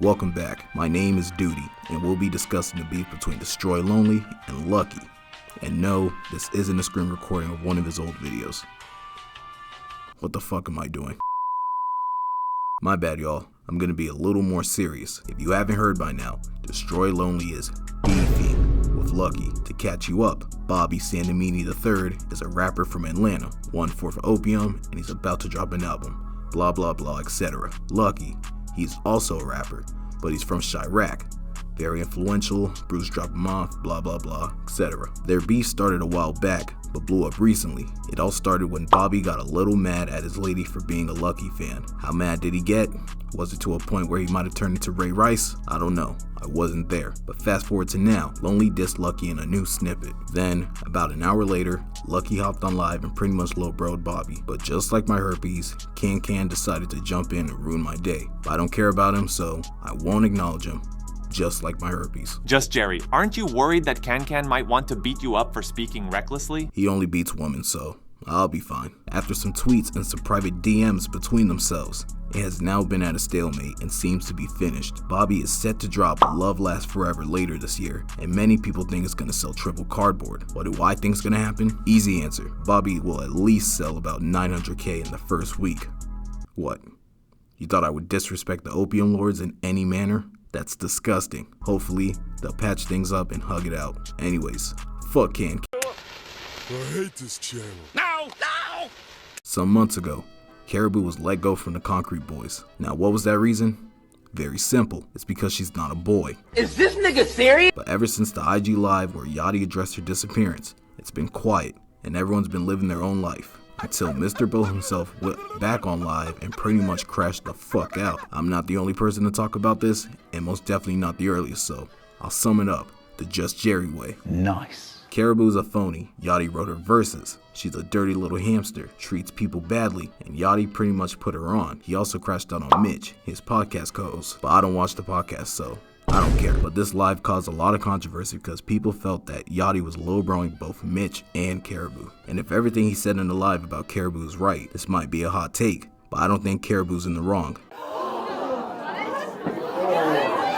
Welcome back. My name is Duty, and we'll be discussing the beef between Destroy Lonely and Lucky. And no, this isn't a screen recording of one of his old videos. What the fuck am I doing? My bad, y'all. I'm gonna be a little more serious. If you haven't heard by now, Destroy Lonely is beefing with Lucky. To catch you up, Bobby Sandamini III is a rapper from Atlanta, 1/4 Opium, and he's about to drop an album. Blah blah blah, etc. Lucky, he's also a rapper, but he's from Chirac. Very influential, Bruce dropped him off, blah blah blah, etc. Their beef started a while back, but blew up recently. It all started when Bobby got a little mad at his lady for being a Lucky fan. How mad did he get? Was it to a point where he might have turned into Ray Rice? I don't know. I wasn't there. But fast forward to now, Lonely dissed Lucky in a new snippet. Then, about an hour later, Lucky hopped on live and pretty much low-broed Bobby. But just like my herpes, Can decided to jump in and ruin my day. I don't care about him, so I won't acknowledge him. Just like my herpes. Just Jerry, aren't you worried that Can might want to beat you up for speaking recklessly? He only beats women, so I'll be fine. After some tweets and some private DMs between themselves, it has now been at a stalemate and seems to be finished. Bobby is set to drop Love Lasts Forever later this year, and many people think it's gonna sell triple cardboard. What do I think is gonna happen? Easy answer. Bobby will at least sell about 900K in the first week. What? You thought I would disrespect the opium lords in any manner? That's disgusting. Hopefully, they'll patch things up and hug it out. Anyways, fuck Can. I hate this channel. No! Some months ago, Caribou was let go from the Concrete Boys. Now, what was that reason? Very simple. It's because she's not a boy. Is this nigga serious? But ever since the IG Live where Yachty addressed her disappearance, it's been quiet, and everyone's been living their own life. Until Mr. Bill himself went back on live and pretty much crashed the fuck out. I'm not the only person to talk about this, and most definitely not the earliest, so I'll sum it up the Just Jerry way. Nice. Caribou's a phony. Yachty wrote her verses. She's a dirty little hamster, treats people badly, and Yachty pretty much put her on. He also crashed out on Mitch, his podcast co-host, but I don't watch the podcast, so I don't care. But this live caused a lot of controversy because people felt that Yachty was lowbroing both Mitch and Caribou. And if everything he said in the live about Caribou is right, this might be a hot take, but I don't think Caribou's in the wrong.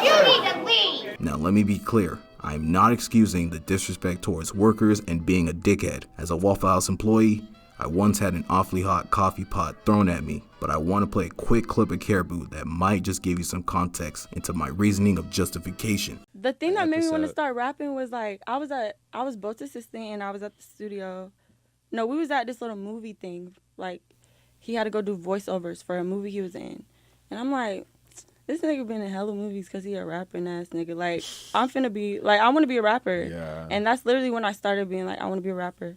You need to leave! Now let me be clear. I am not excusing the disrespect towards workers and being a dickhead. As a Waffle House employee, I once had an awfully hot coffee pot thrown at me, but I want to play a quick clip of Caribou that might just give you some context into my reasoning of justification. The thing that made me want to start rapping was like I was both assistant and I was at the studio. No, we was at this little movie thing. Like he had to go do voiceovers for a movie he was in, and I'm like, this nigga been in hella movies because he a rapping ass nigga. Like I'm finna be like I want to be a rapper. Yeah. And that's literally when I started being like I want to be a rapper.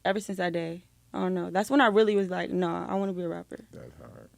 Ever since that day. I don't know. That's when I really was like, nah, I want to be a rapper. That's hard.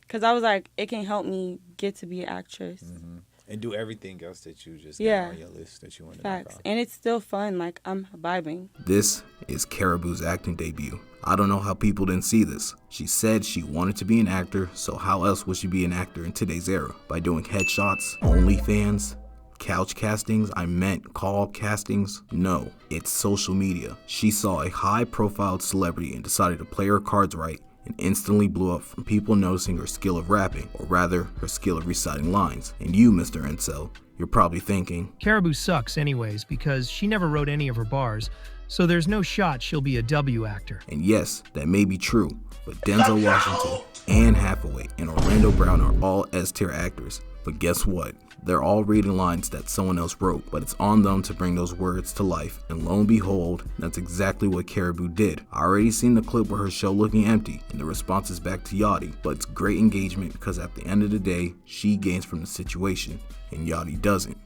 Because I was like, it can help me get to be an actress. Mm-hmm. And do everything else that you just Yeah. got on your list that you want to Facts. knock off. And it's still fun. Like, I'm vibing. This is Caribou's acting debut. I don't know how people didn't see this. She said she wanted to be an actor, so how else would she be an actor in today's era? By doing headshots, OnlyFans, couch castings? I meant call castings? No, it's social media. She saw a high-profile celebrity and decided to play her cards right and instantly blew up from people noticing her skill of rapping, or rather, her skill of reciting lines. And you, Mr. Incel, you're probably thinking, Caribou sucks anyways because she never wrote any of her bars, so there's no shot she'll be a W actor. and yes, that may be true, but Denzel Washington, Anne Hathaway, and Orlando Brown are all S-tier actors. But guess what? They're all reading lines that someone else wrote, but it's on them to bring those words to life. And lo and behold, that's exactly what Caribou did. I already seen the clip with her show looking empty, and the response is back to Yachty, but it's great engagement because at the end of the day, she gains from the situation, and Yachty doesn't.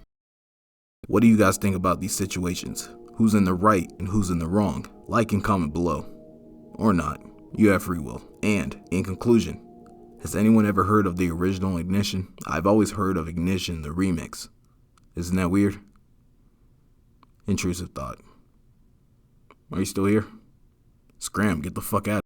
What do you guys think about these situations? Who's in the right and who's in the wrong? Like and comment below. Or not. You have free will. And, in conclusion, has anyone ever heard of the original Ignition? I've always heard of Ignition, the remix. Isn't that weird? Intrusive thought. Are you still here? Scram, get the fuck out.